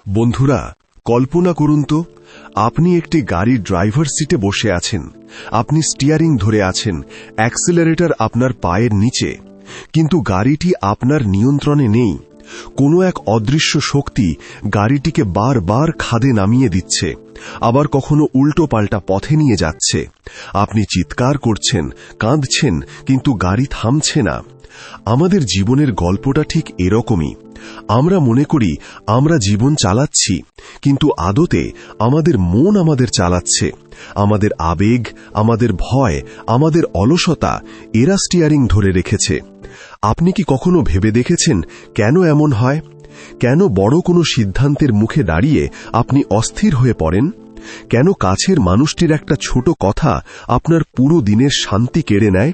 বন্ধুরা, কল্পনা করুন তো, আপনি একটি গাড়ির ড্রাইভার সিটে বসে আছেন। আপনি স্টিয়ারিং ধরে আছেন, অ্যাক্সিলারেটর আপনার পায়ের নিচে, কিন্তু গাড়িটি আপনার নিয়ন্ত্রণে নেই। কোনো এক অদৃশ্য শক্তি গাড়িটিকে বারবার খাদে নামিয়ে দিচ্ছে, আবার কখনো উল্টো পাল্টা পথে নিয়ে যাচ্ছে। আপনি চিৎকার করছেন, কাঁদছেন, কিন্তু গাড়ি থামছে না। আমাদের জীবনের গল্পটা ঠিক এরকমই। আমরা মনে করি আমরা জীবন চালাচ্ছি, কিন্তু আদতে আমাদের মন আমাদের চালাচ্ছে। আমাদের আবেগ, আমাদের ভয়, আমাদের অলসতা এরা স্টিয়ারিং ধরে রেখেছে। আপনি কি কখনো ভেবে দেখেছেন কেন এমন হয়? কেন বড় কোনো সিদ্ধান্তের মুখে দাঁড়িয়ে আপনি অস্থির হয়ে পড়েন? কেন কাছের মানুষটির একটা ছোট কথা আপনার পুরো দিনের শান্তি কেড়ে নেয়?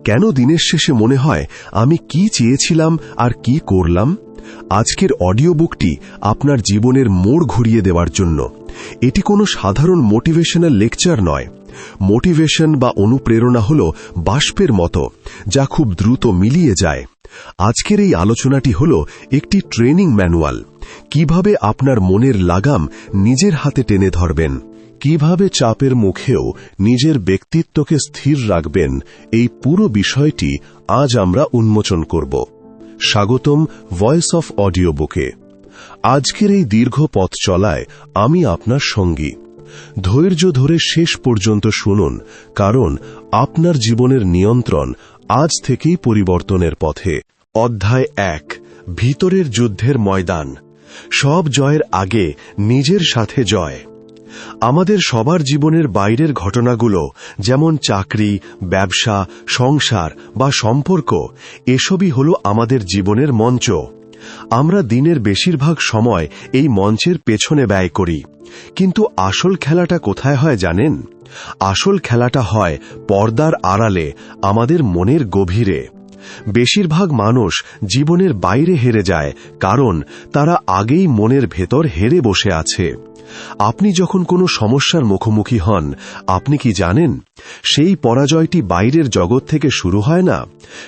কেন দিনের শেষে মনে হয় আমি কি চেয়েছিলাম আর কি করলাম? আজকের অডিও বুকটি আপনার জীবনের মোড় ঘুরিয়ে দেওয়ার জন্য। এটি কোনো সাধারণ মোটিভেশনাল লেকচার নয়। মোটিভেশন বা অনুপ্রেরণা হল বাষ্পের মতো, যা খুব দ্রুত মিলিয়ে যায়। আজকের এই আলোচনাটি হল একটি ট্রেনিং ম্যানুয়াল। কিভাবে আপনার মনের লাগাম নিজের হাতে টেনে ধরবেন, কিভাবে চাপের মুখেও নিজের ব্যক্তিত্বকে স্থির রাখবেন, এই পুরো বিষয়টি আজ আমরা উন্মোচন করব। স্বাগতম ভয়েস অফ অডিও বুকে। আজকের এই দীর্ঘ পথ চলায় আমি আপনার সঙ্গী। ধৈর্য ধরে শেষ পর্যন্ত শুনুন, কারণ আপনার জীবনের নিয়ন্ত্রণ আজ থেকেই পরিবর্তনের পথে। অধ্যায় 1, ভিতরের যুদ্ধের ময়দান। সব জয়ের আগে নিজের সাথে জয়। আমাদের সবার জীবনের বাইরের ঘটনাগুলো, যেমন চাকরি, ব্যবসা, সংসার বা সম্পর্ক, এসবই হলো আমাদের জীবনের মঞ্চ। আমরা দিনের বেশিরভাগ সময় এই মঞ্চের পেছনে ব্যয় করি, কিন্তু আসল খেলাটা কোথায় হয় জানেন? আসল খেলাটা হয় পর্দার আড়ালে, আমাদের মনের গভীরে। বেশিরভাগ মানুষ জীবনের বাইরে হেরে যায়, কারণ তারা আগেই মনের ভেতর হেরে বসে আছে। আপনি যখন কোনো সমস্যার মুখোমুখি হন, আপনি কি জানেন সেই পরাজয়টি বাইরের জগৎ থেকে শুরু হয় না,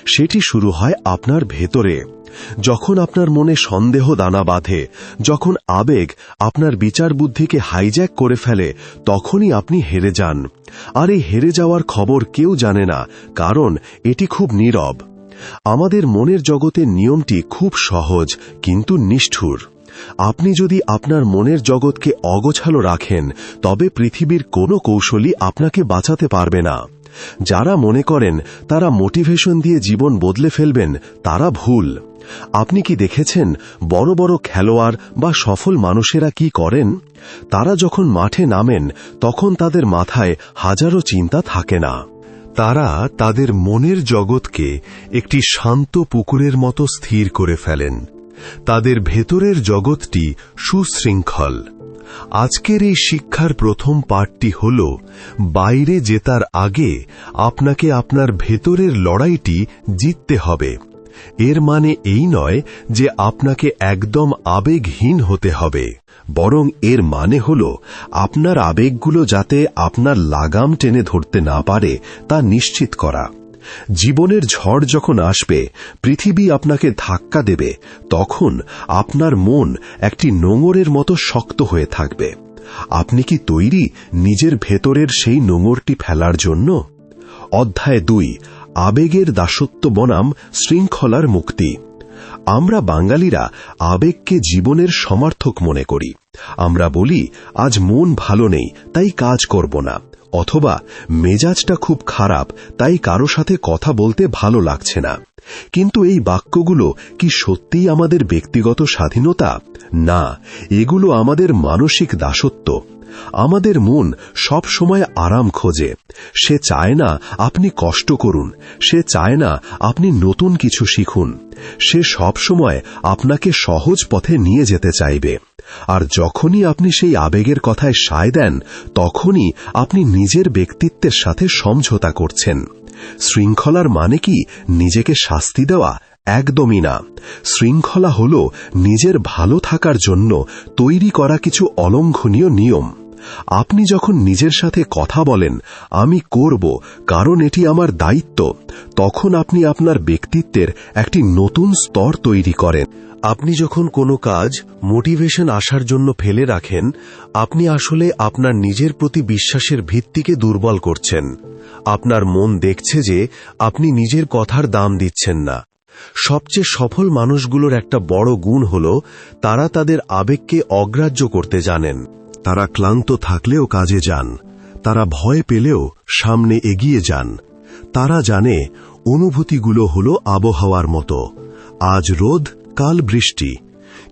সেটি শুরু হয় আপনার ভেতরে। যখন আপনার মনে সন্দেহ দানা বাঁধে, যখন আবেগ আপনার বিচার বুদ্ধিকে হাইজ্যাক করে ফেলে, তখনই আপনি হেরে যান। আর এই হেরে যাওয়ার খবর কেউ জানে না, কারণ এটি খুব নীরব। আমাদের মনের জগতের নিয়মটি খুব সহজ কিন্তু নিষ্ঠুর। আপনি যদি আপনার মনের জগৎকে অগোছালো রাখেন, তবে পৃথিবীর কোনো কৌশলই আপনাকে বাঁচাতে পারবে না। যারা মনে করেন তারা মোটিভেশন দিয়ে জীবন বদলে ফেলবেন, তারা ভুল। আপনি কি দেখেছেন বড় বড় খেলোয়াড় বা সফল মানুষেরা কি করেন? তারা যখন মাঠে নামেন, তখন তাদের মাথায় হাজারো চিন্তা থাকে না। তারা তাদের মনের জগৎকে একটি শান্ত পুকুরের মতো স্থির করে ফেলেন। তাদের ভেতরের জগৎটি সুশৃঙ্খল। আজকের এই শিক্ষার প্রথম পাঠটি হল, বাইরে জেতার আগে আপনাকে আপনার ভেতরের লড়াইটি জিততে হবে। এর মানে এই নয় যে আপনাকে একদম আবেগহীন হতে হবে, বরং এর মানে হল আপনার আবেগগুলো যাতে আপনার লাগাম টেনে ধরতে না পারে তা নিশ্চিত করা। জীবনের ঝড় যখন আসবে, পৃথিবী আপনাকে ধাক্কা দেবে, তখন আপনার মন একটি নোঙরের মতো শক্ত হয়ে থাকবে। আপনি কি তৈরি নিজের ভেতরের সেই নোঙরটি ফেলার জন্য? অধ্যায় 2, আবেগের দাসত্ব বনাম শৃঙ্খলার মুক্তি। আমরা বাঙালিরা আবেগকে জীবনের সমার্থক মনে করি। আমরা বলি, আজ মন ভালো নেই, তাই কাজ করব না, অথবা মেজাজটা খুব খারাপ, তাই কারো সাথে কথা বলতে ভালো লাগছে না। কিন্তু এই বাক্যগুলো কি সত্যিই আমাদের ব্যক্তিগত স্বাধীনতা? না, এগুলো আমাদের মানসিক দাসত্ব। আমাদের মন সব সময় আরাম খোঁজে। সে চায় না আপনি কষ্ট করুন, সে চায় না আপনি নতুন কিছু শিখুন। সে সব সময় আপনাকে সহজ পথে নিয়ে যেতে চাইবে। আর যখনই আপনি সেই আবেগের কথায় সায় দেন, তখনই আপনি নিজের ব্যক্তিত্বের সাথে সমঝোতা করছেন। শৃঙ্খলার মানে কি নিজেকে শাস্তি দেওয়া? একদমই না। শৃঙ্খলা হল নিজের ভালো থাকার জন্য তৈরি করা কিছু অলঙ্ঘনীয় নিয়ম। আপনি যখন নিজের সাথে কথা বলেন, আমি করব কারণ এটি আমার দায়িত্ব, তখন আপনি আপনার ব্যক্তিত্বের একটি নতুন স্তর তৈরি করেন। আপনি যখন কোনো কাজ মোটিভেশন আসার জন্য ফেলে রাখেন, আপনি আসলে আপনার নিজের প্রতি বিশ্বাসের ভিত্তিকে দুর্বল করছেন। আপনার মন দেখছে যে আপনি নিজের কথার দাম দিচ্ছেন না। সবচেয়ে সফল মানুষগুলোর একটা বড় গুণ হল তারা তাদের আবেগকে অগ্রাহ্য করতে জানেন। তারা ক্লান্ত থাকলেও কাজে যান, তারা ভয় পেলেও সামনে এগিয়ে যান। তারা জানে অনুভূতিগুলো হল আবহাওয়ার মতো, আজ রোদ কাল বৃষ্টি,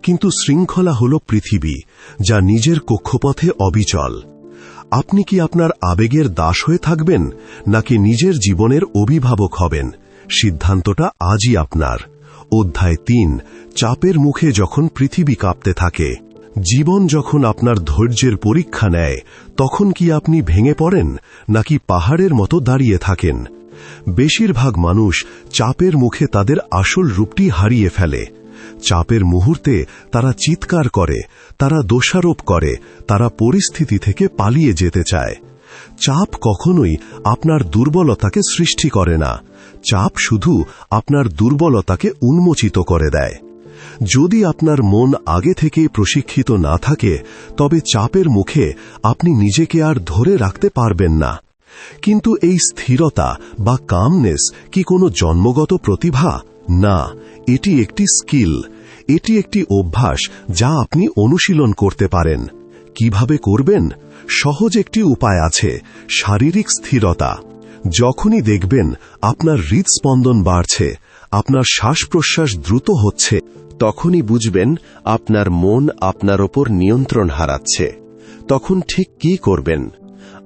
কিন্তু শৃঙ্খলা হল পৃথিবী যা নিজের কক্ষপথে অবিচল। আপনি কি আপনার আবেগের দাস হয়ে থাকবেন নাকি নিজের জীবনের অভিভাবক হবেন? সিদ্ধান্তটা আজই আপনার। অধ্যায় 3, চাপের মুখে যখন পৃথিবী কাঁপতে থাকে। জীবন যখন আপনার ধৈর্যের পরীক্ষা নেয়, তখন কি আপনি ভেঙে পড়েন নাকি পাহাড়ের মতো দাঁড়িয়ে থাকেন? বেশিরভাগ মানুষ চাপের মুখে তাদের আসল রূপটি হারিয়ে ফেলে। চাপের মুহূর্তে তারা চিৎকার করে, তারা দোষারোপ করে, তারা পরিস্থিতি থেকে পালিয়ে যেতে চায়। চাপ কখনোই আপনার দুর্বলতাকে সৃষ্টি করে না, চাপ শুধু আপনার দুর্বলতাকে উন্মোচিত করে দেয়। যদি আপনার মন আগে থেকেই প্রশিক্ষিত না থাকে, তবে চাপের মুখে আপনি নিজেকে আর ধরে রাখতে পারবেন না। কিন্তু এই স্থিরতা বা কামনেস কি কোনো জন্মগত প্রতিভা? না, এটি একটি স্কিল, এটি একটি অভ্যাস যা আপনি অনুশীলন করতে পারেন। কিভাবে করবেন? সহজ একটি উপায় আছে, শারীরিক স্থিরতা। যখনই দেখবেন আপনার হৃদস্পন্দন বাড়ছে, আপনার শ্বাস-প্রশ্বাস দ্রুত হচ্ছে, তখনই বুঝবেন আপনার মন আপনার ওপর নিয়ন্ত্রণ হারাচ্ছে। তখন ঠিক কি করবেন?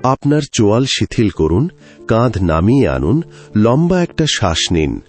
আপনার চোয়াল শিথিল করুন, কাঁধ নামিয়ে আনুন, লম্বা একটা শ্বাস নিন।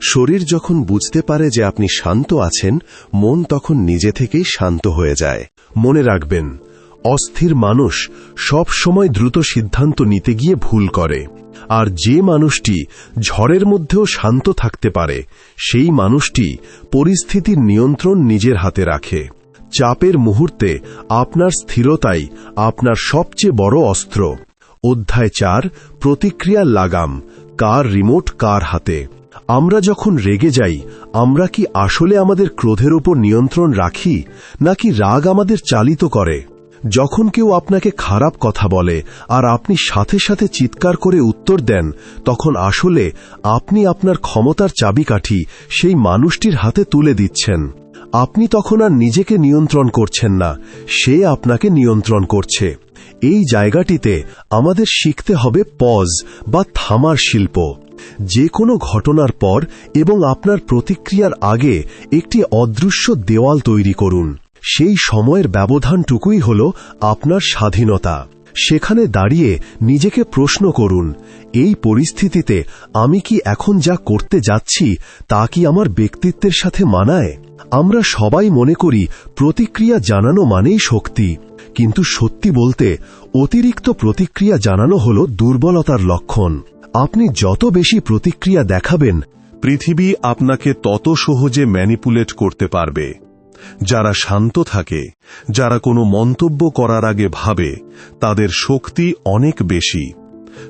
শরীর যখন বুঝতে পারে যে আপনি শান্ত আছেন, মন তখন নিজে থেকেই শান্ত হয়ে যায়। মনে রাখবেন, অস্থির মানুষ সব সময় দ্রুত সিদ্ধান্ত নিতে গিয়ে ভুল করে, আর যে মানুষটি ঝড়ের মধ্যেও শান্ত থাকতে পারে, সেই মানুষটি পরিস্থিতির নিয়ন্ত্রণ নিজের হাতে রাখে। চাপের মুহূর্তে আপনার স্থিরতাই আপনার সবচেয়ে বড় অস্ত্র। অধ্যায় 4, প্রতিক্রিয়ার লাগাম। কার রিমোট কার হাতে? আমরা যখন রেগে যাই, আমরা কি আসলে আমাদের ক্রোধের উপর নিয়ন্ত্রণ রাখি, নাকি রাগ আমাদের চালিত করে? যখন কেউ আপনাকে খারাপ কথা বলে আর আপনি সাথে সাথে চিৎকার করে উত্তর দেন, তখন আসলে আপনি আপনার ক্ষমতার চাবিকাঠি সেই মানুষটির হাতে তুলে দিচ্ছেন। আপনি তখন আর নিজেকে নিয়ন্ত্রণ করছেন না, সে আপনাকে নিয়ন্ত্রণ করছে। এই জায়গাটিতে আমাদের শিখতে হবে পজ বা থামার শিল্প। যে কোনো ঘটনার পর এবং আপনার প্রতিক্রিয়ার আগে একটি অদৃশ্য দেওয়াল তৈরি করুন। সেই সময়ের ব্যবধানটুকুই হল আপনার স্বাধীনতা। সেখানে দাঁড়িয়ে নিজেকে প্রশ্ন করুন, এই পরিস্থিতিতে আমি কি এখন যা করতে যাচ্ছি তা কি আমার ব্যক্তিত্বের সাথে মানায়? আমরা সবাই মনে করি প্রতিক্রিয়া জানানো মানেই শক্তি, কিন্তু সত্যি বলতে অতিরিক্ত প্রতিক্রিয়া জানানো হল দুর্বলতার লক্ষণ। আপনি যত বেশি প্রতিক্রিয়া দেখাবেন, পৃথিবী আপনাকে তত সহজে ম্যানিপুলেট করতে পারবে। যারা শান্ত থাকে, যারা কোনো মন্তব্য করার আগে ভাবে, তাদের শক্তি অনেক বেশি।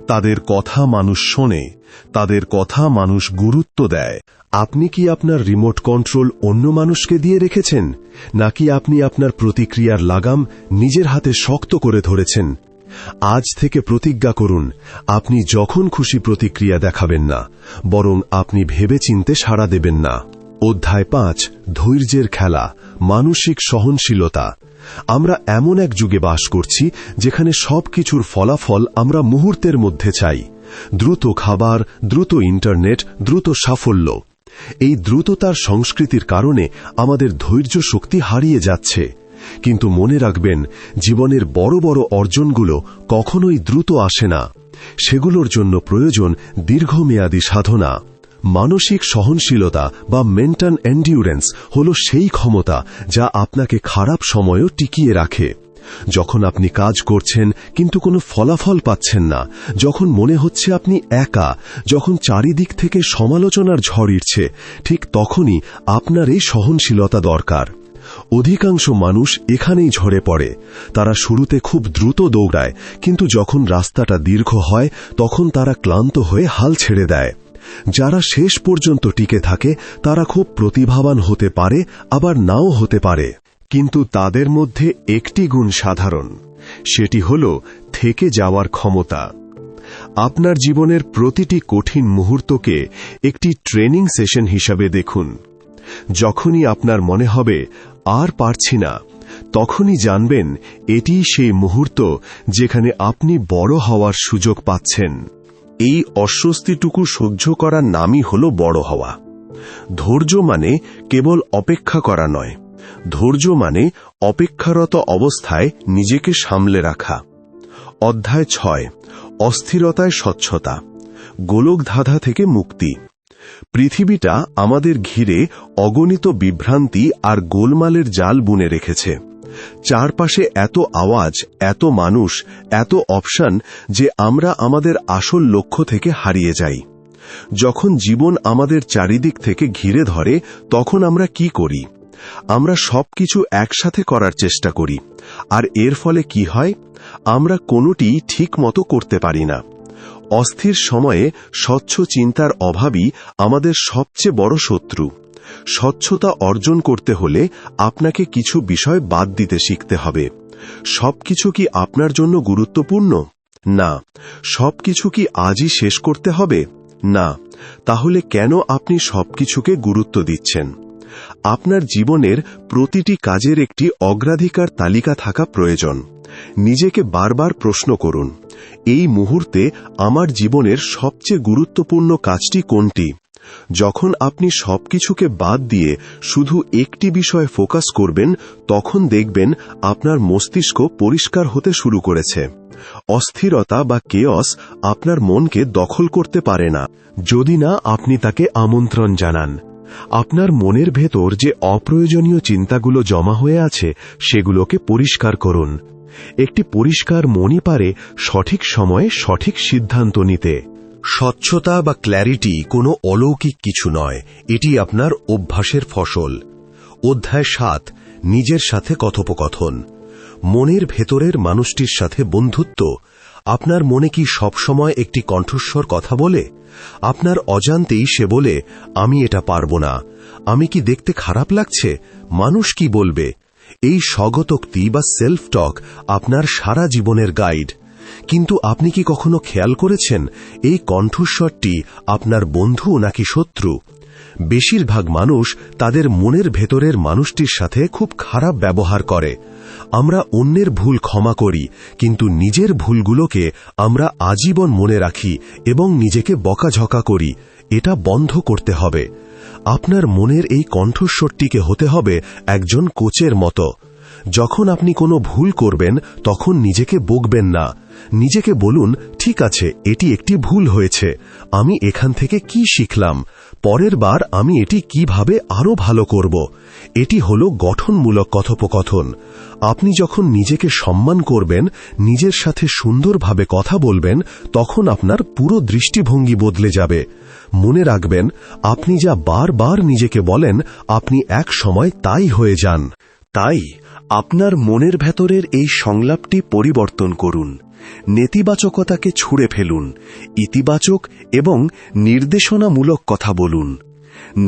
তাদের কথা মানুষ শোনে, তাদের কথা মানুষ গুরুত্ব দেয়। আপনি কি আপনার রিমোট কন্ট্রোল অন্য মানুষকে দিয়ে রেখেছেন, নাকি আপনি আপনার প্রতিক্রিয়ার লাগাম নিজের হাতে শক্ত করে ধরেছেন? আজ থেকে প্রতিজ্ঞা করুন, আপনি যখন খুশি প্রতিক্রিয়া দেখাবেন না, বরং আপনি ভেবেচিন্তে সাড়া দেবেন না। অধ্যায় 5, ধৈর্যের খেলা, মানসিক সহনশীলতা। আমরা এমন এক যুগে বাস করছি যেখানে সবকিছুর ফলাফল আমরা মুহূর্তের মধ্যে চাই। দ্রুত খাবার, দ্রুত ইন্টারনেট, দ্রুত সাফল্য। এই দ্রুততার সংস্কৃতির কারণে আমাদের ধৈর্য শক্তি হারিয়ে যাচ্ছে। কিন্তু মনে রাখবেন, জীবনের বড় বড় অর্জনগুলো কখনোই দ্রুত আসে না। সেগুলোর জন্য প্রয়োজন দীর্ঘমেয়াদী সাধনা। মানসিক সহনশীলতা বা মেন্টাল এন্ডিউরেন্স হল সেই ক্ষমতা যা আপনাকে খারাপ সময়ও টিকিয়ে রাখে। যখন আপনি কাজ করছেন কিন্তু কোনো ফলাফল পাচ্ছেন না, যখন মনে হচ্ছে আপনি একা, যখন চারিদিক থেকে সমালোচনার ঝড় উঠছে, ঠিক তখনই আপনার এই সহনশীলতা দরকার। অধিকাংশ মানুষ এখানেই ঝরে পড়ে। তারা শুরুতে খুব দ্রুত দৌড়ায়, কিন্তু যখন রাস্তাটা দীর্ঘ হয় তখন তারা ক্লান্ত হয়ে হাল ছেড়ে দেয়। যারা শেষ পর্যন্ত টিকে থাকে তারা খুব প্রতিভাবান হতে পারে, আবার নাও হতে পারে, কিন্তু তাদের মধ্যে একটি গুণ সাধারণ, সেটি হল থেকে যাওয়ার ক্ষমতা। আপনার জীবনের প্রতিটি কঠিন মুহূর্তকে একটি ট্রেনিং সেশন হিসাবে দেখুন। যখনই আপনার মনে হবে আর পারছি না, তখনই জানবেন এটিই সেই মুহূর্ত যেখানে আপনি বড় হওয়ার সুযোগ পাচ্ছেন। এই অস্বস্তিটুকু সহ্য করার নামই হল বড় হওয়া। ধৈর্য মানে কেবল অপেক্ষা করা নয়, ধৈর্য মানে অপেক্ষারত অবস্থায় নিজেকে সামলে রাখা। অধ্যায় 6, অস্থিরতায় স্বচ্ছতা, গোলকধাঁধা থেকে মুক্তি। পৃথিবীটা আমাদের ঘিরে অগণিত বিভ্রান্তি আর গোলমালের জাল বুনে রেখেছে। চারপাশে এত আওয়াজ, এত মানুষ, এত অপশন যে আমরা আমাদের আসল লক্ষ্য থেকে হারিয়ে যাই। যখন জীবন আমাদের চারিদিক থেকে ঘিরে ধরে তখন আমরা কি করি? আমরা সবকিছু একসাথে করার চেষ্টা করি, আর এর ফলে কি হয়? আমরা কোনোটি ঠিক মতো করতে পারি না। অস্থির সময়ে স্বচ্ছ চিন্তার অভাবই আমাদের সবচেয়ে বড় শত্রু। স্বচ্ছতা অর্জন করতে হলে আপনাকে কিছু বিষয় বাদ দিতে শিখতে হবে। সবকিছু কি আপনার জন্য গুরুত্বপূর্ণ? না। সবকিছু কি আজই শেষ করতে হবে? না। তাহলে কেন আপনি সবকিছুকে গুরুত্ব দিচ্ছেন? আপনার জীবনের প্রতিটি কাজের একটি অগ্রাধিকার তালিকা থাকা প্রয়োজন। নিজেকে বারবার প্রশ্ন করুন, এই মুহূর্তে আমার জীবনের সবচেয়ে গুরুত্বপূর্ণ কাজটি কোনটি? যখন আপনি সবকিছুকে বাদ দিয়ে শুধু একটি বিষয়ে ফোকাস করবেন, তখন দেখবেন আপনার মস্তিষ্ক পরিষ্কার হতে শুরু করেছে। অস্থিরতা বা কেয়স আপনার মনকে দখল করতে পারে না, যদি না আপনি তাকে আমন্ত্রণ জানান। আপনার মনের ভেতর যে অপ্রয়োজনীয় চিন্তাগুলো জমা হয়ে আছে সেগুলোকে পরিষ্কার করুন। একটি পরিষ্কার মনই পারে সঠিক সময়ে সঠিক সিদ্ধান্ত নিতে। স্বচ্ছতা বা ক্ল্যারিটি কোনো অলৌকিক কিছু নয়, এটি আপনার অভ্যাসের ফসল। অধ্যায় 7, নিজের সাথে কথোপকথন, মনের ভেতরের মানুষটির সাথে বন্ধুত্ব। আপনার মনে কি সবসময় একটি কণ্ঠস্বর কথা বলে? আপনার অজান্তেই সে বলে, আমি এটা পারব না, আমি কি দেখতে খারাপ লাগছে, মানুষ কি বলবে? এই স্বগতোক্তি বা সেলফ টক আপনার সারা জীবনের গাইড। কিন্তু আপনি কি কখনো খেয়াল করেছেন এই কণ্ঠস্বরটি আপনার বন্ধু নাকি শত্রু? বেশিরভাগ মানুষ তাদের মনের ভেতরের মানুষটির সাথে খুব খারাপ ব্যবহার করে। আমরা অন্যের ভুল ক্ষমা করি, কিন্তু নিজের ভুলগুলোকে আমরা আজীবন মনে রাখি এবং নিজেকে বকাঝকা করি। এটা বন্ধ করতে হবে। আপনার মনের এই কণ্ঠস্বরটিকে হতে হবে একজন কোচের মতো। যখন আপনি কোনো ভুল করবেন তখন নিজেকে বকবেন না। নিজেকে বলুন, ঠিক আছে, এটি একটি ভুল হয়েছে, আমি এখান থেকে কি শিখলাম, পরের বার আমি এটি কিভাবে আরো ভালো করব। এটি হলো গঠনমূলক কথোপকথন। আপনি যখন নিজেকে সম্মান করবেন, নিজের সাথে সুন্দরভাবে কথা বলবেন, তখন আপনার পুরো দৃষ্টিভঙ্গি বদলে যাবে। মনে রাখবেন, আপনি যা বারবার নিজেকে বলেন, আপনি এক সময় তাই হয়ে যান। তাই আপনার মনের ভেতরের এই সংলাপটি পরিবর্তন করুন। নেতিবাচকতাকে ছুঁড়ে ফেলুন, ইতিবাচক এবং নির্দেশনামূলক কথা বলুন।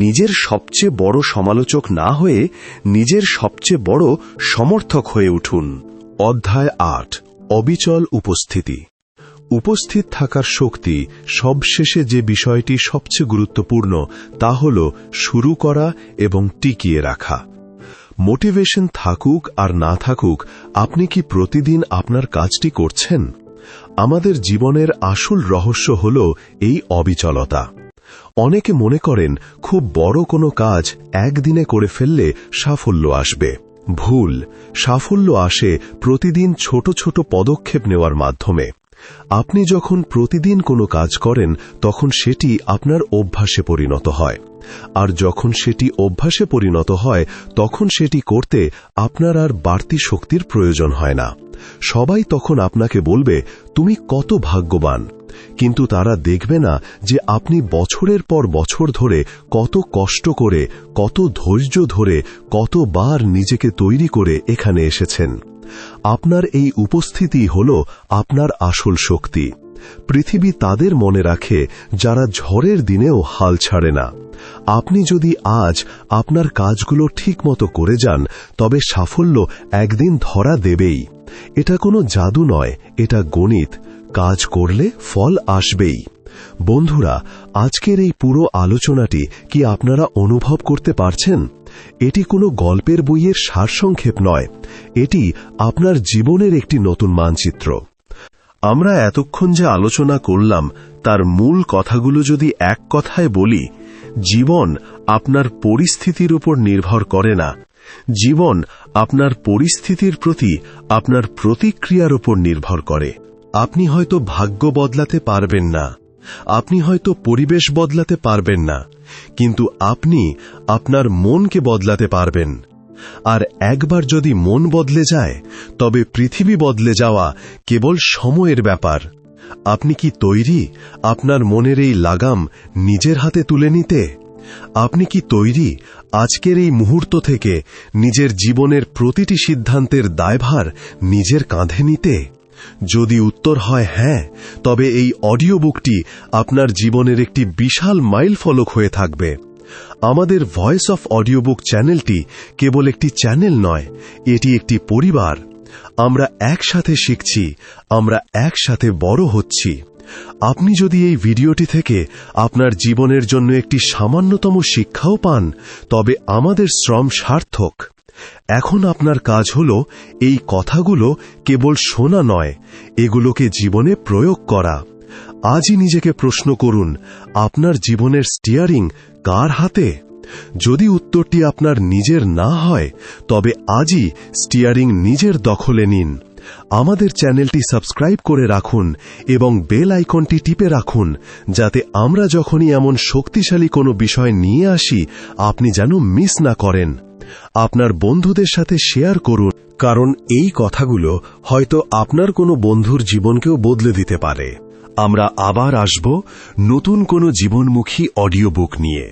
নিজের সবচেয়ে বড় সমালোচক না হয়ে নিজের সবচেয়ে বড় সমর্থক হয়ে উঠুন। অধ্যায় 8, অবিচল উপস্থিতি। উপস্থিত থাকার শক্তি। সবশেষে যে বিষয়টি সবচেয়ে গুরুত্বপূর্ণ তা হল শুরু করা এবং টিকিয়ে রাখা। মোটিভেশন থাকুক আর না থাকুক, আপনি কি প্রতিদিন আপনার কাজটি করছেন? আমাদের জীবনের আসল রহস্য হল এই অবিচলতা। অনেকে মনে করেন খুব বড় কোনো কাজ একদিনে করে ফেললে সাফল্য আসবে। ভুল। সাফল্য আসে প্রতিদিন ছোট ছোট পদক্ষেপ নেওয়ার মাধ্যমে। আপনি যখন প্রতিদিন কোনো কাজ করেন তখন সেটি আপনার অভ্যাসে পরিণত হয়, আর যখন সেটি অভ্যাসে পরিণত হয় তখন সেটি করতে আপনার আর বাড়তি শক্তির প্রয়োজন হয় না। সবাই তখন আপনাকে বলবে, তুমি কত ভাগ্যবান, কিন্তু তারা দেখবে না যে আপনি বছরের পর বছর ধরে কত কষ্ট করে, কত ধৈর্য ধরে, কতবার নিজেকে তৈরি করে এখানে এসেছেন। আপনার এই উপস্থিতি হল আপনার আসল শক্তি। পৃথিবী তাদের মনে রাখে যারা ঝড়ের দিনেও হাল ছাড়ে না। আপনি যদি আজ আপনার কাজগুলো ঠিকমতো করে যান তবে সাফল্য একদিন ধরা দেবেই। এটা কোনো জাদু নয়, এটা গণিত। কাজ করলে ফল আসবেই। বন্ধুরা, আজকের এই পুরো আলোচনাটি কি আপনারা অনুভব করতে পারছেন? এটি কোনো গল্পের বইয়ের সারসংক্ষেপ নয়, এটি আপনার জীবনের একটি নতুন মানচিত্র। আমরা এতক্ষণ যে আলোচনা করলাম তার মূল কথাগুলো যদি এক কথায় বলি, জীবন আপনার পরিস্থিতির উপর নির্ভর করে না। জীবন আপনার পরিস্থিতির প্রতি আপনার প্রতিক্রিয়ার উপর নির্ভর করে। আপনি হয়তো ভাগ্য বদলাতে পারবেন না, আপনি হয়তো পরিবেশ বদলাতে পারবেন না, কিন্তু আপনি আপনার মনকে বদলাতে পারবেন। আর একবার যদি মন বদলে যায় তবে পৃথিবী বদলে যাওয়া কেবল সময়ের ব্যাপার। আপনি কি তৈরি আপনার মনের এই লাগাম নিজের হাতে তুলে নিতে? আপনি কি তৈরি আজকের এই মুহূর্ত থেকে নিজের জীবনের প্রতিটি সিদ্ধান্তের দায়ভার নিজের কাঁধে নিতে? যদি উত্তর হয় হ্যাঁ, তবে এই অডিও বুকটি আপনার জীবনের একটি বিশাল মাইলফলক হয়ে থাকবে। আমাদের ভয়েস অফ অডিও বুক চ্যানেলটি কেবল একটি চ্যানেল নয়, এটি একটি পরিবার। আমরা একসাথে শিখছি, আমরা একসাথে বড় হচ্ছি। আপনি যদি এই ভিডিওটি থেকে আপনার জীবনের জন্য একটি সামান্যতম শিক্ষাও পান তবে আমাদের শ্রম সার্থক। এখন আপনার কাজ হল এই কথাগুলো কেবল শোনা নয়, এগুলোকে জীবনে প্রয়োগ করা। আজই নিজেকে প্রশ্ন করুন, আপনার জীবনের স্টিয়ারিং কার হাতে? যদি উত্তরটি আপনার নিজের না হয় তবে আজই স্টিয়ারিং নিজের দখলে নিন। আমাদের চ্যানেলটি সাবস্ক্রাইব করে রাখুন এবং বেল আইকনটি টিপে রাখুন, যাতে আমরা যখনই এমন শক্তিশালী কোনো বিষয় নিয়ে আসি আপনি যেন মিস না করেন। আপনার বন্ধুদের সাথে শেয়ার করুন, কারণ এই কথাগুলো হয়তো আপনার কোনো বন্ধুর জীবনকেও বদলে দিতে পারে। আমরা আবার আসব নতুন কোনো জীবনমুখী অডিও বুক নিয়ে।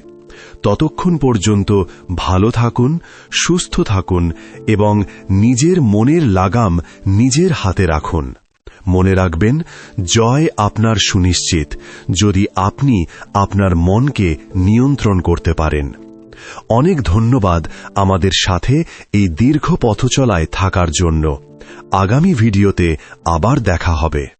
ততক্ষণ পর্যন্ত ভালো থাকুন, সুস্থ থাকুন এবং নিজের মনের লাগাম নিজের হাতে রাখুন। মনে রাখবেন, জয় আপনার সুনিশ্চিত যদি আপনি আপনার মনকে নিয়ন্ত্রণ করতে পারেন। অনেক ধন্যবাদ আমাদের সাথে এই দীর্ঘ পথচলায় থাকার জন্য। আগামী ভিডিওতে আবার দেখা হবে।